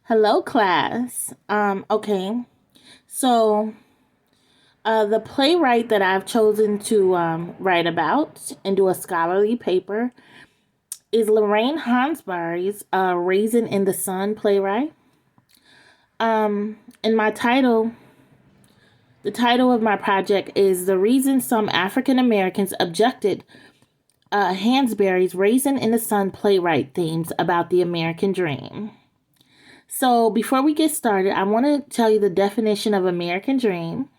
Hello, class. So the playwright that I've chosen to write about and do a scholarly paper is Lorraine Hansberry's Raisin in the Sun playwright. And the title of my project is The Reason Some African Americans Objected Hansberry's Raisin in the Sun playwright themes about the American dream. So before we get started, I want to tell you the definition of American dream.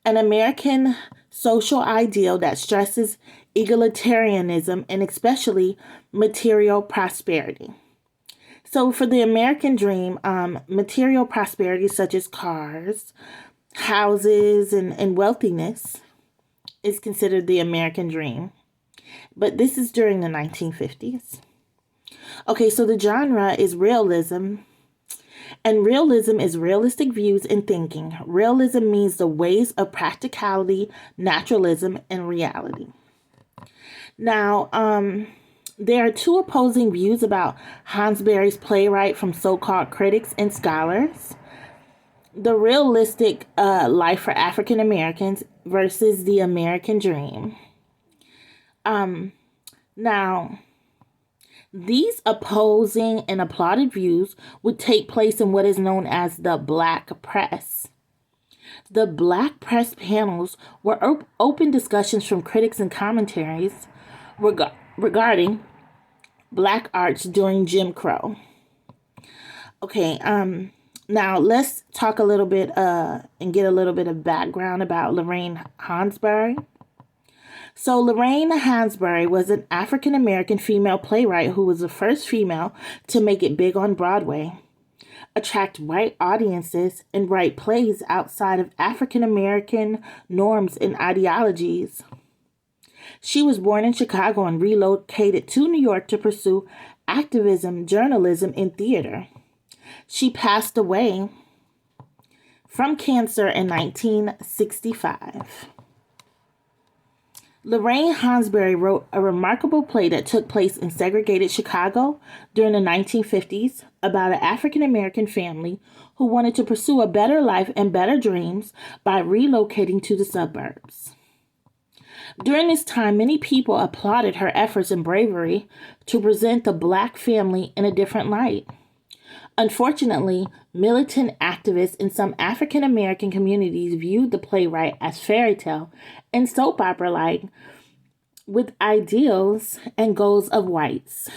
An American social ideal that stresses egalitarianism and especially material prosperity. So, for the American dream, material prosperity such as cars, houses, and wealthiness is considered the American dream. But this is during the 1950s. Okay, so the genre is realism. And realism is realistic views and thinking. Realism means the ways of practicality, naturalism, and reality. Now, there are two opposing views about Hansberry's playwright from so-called critics and scholars. The realistic life for African Americans versus the American dream. Now, these opposing and applauded views would take place in what is known as the Black Press. The Black Press panels were open discussions from critics and commentaries regarding Black arts during Jim Crow. Okay, now let's talk a little bit and get a little bit of background about Lorraine Hansberry. So Lorraine Hansberry was an African-American female playwright who was the first female to make it big on Broadway, attract white audiences, and write plays outside of African-American norms and ideologies. She was born in Chicago and relocated to New York to pursue activism, journalism, and theater. She passed away from cancer in 1965. Lorraine Hansberry wrote a remarkable play that took place in segregated Chicago during the 1950s about an African-American family who wanted to pursue a better life and better dreams by relocating to the suburbs. During this time, many people applauded her efforts and bravery to present the Black family in a different light. Unfortunately, militant activists in some African American communities viewed the playwright as fairy tale and soap opera-like with ideals and goals of whites.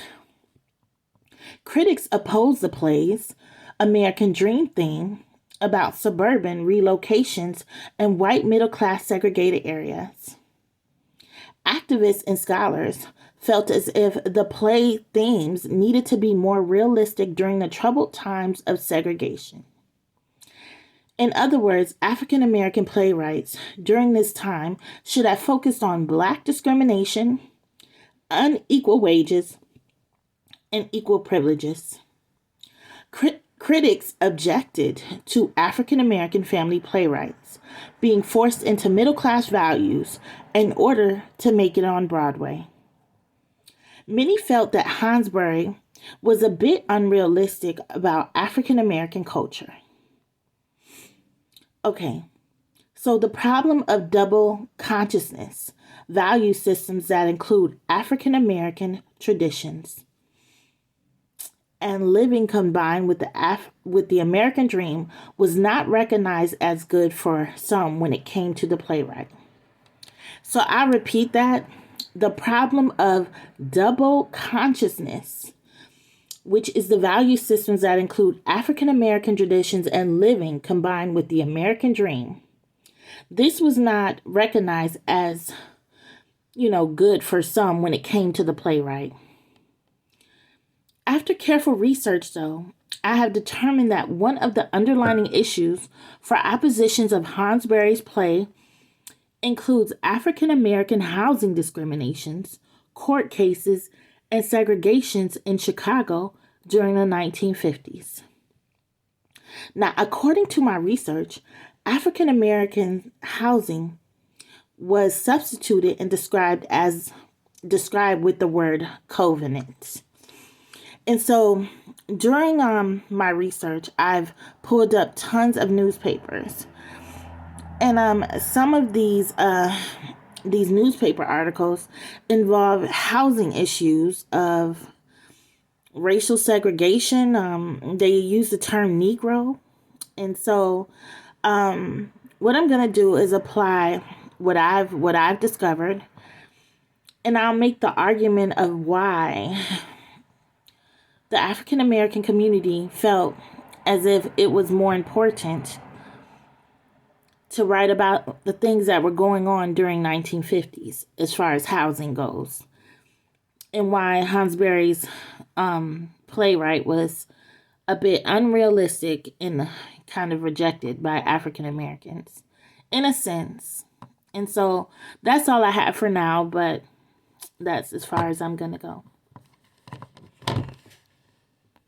Critics opposed the play's American Dream theme about suburban relocations and white middle-class segregated areas. Activists and scholars felt as if the play themes needed to be more realistic during the troubled times of segregation. In other words, African American playwrights during this time should have focused on Black discrimination, unequal wages, and equal privileges. Critics objected to African American family playwrights being forced into middle class values in order to make it on Broadway. Many felt that Hansberry was a bit unrealistic about African American culture. Okay, so the problem of double consciousness, value systems that include African American traditions, and living combined with the American dream was not recognized as good for some when it came to the playwright. So I repeat that. The problem of double consciousness, which is the value systems that include African American traditions and living combined with the American dream. This was not recognized as, good for some when it came to the playwright. After careful research, though, I have determined that one of the underlying issues for oppositions of Hansberry's play includes African American housing discriminations, court cases, and segregations in Chicago during the 1950s. Now, according to my research, African American housing was substituted and described with the word covenant. And so during my research, I've pulled up tons of newspapers, and some of these newspaper articles involve housing issues of racial segregation. They use the term Negro, and so what I'm gonna do is apply what I've discovered, and I'll make the argument of why the African American community felt as if it was more important to write about the things that were going on during 1950s as far as housing goes, and why Hansberry's playwright was a bit unrealistic and kind of rejected by African Americans in a sense. And so that's all I have for now, but that's as far as I'm going to go.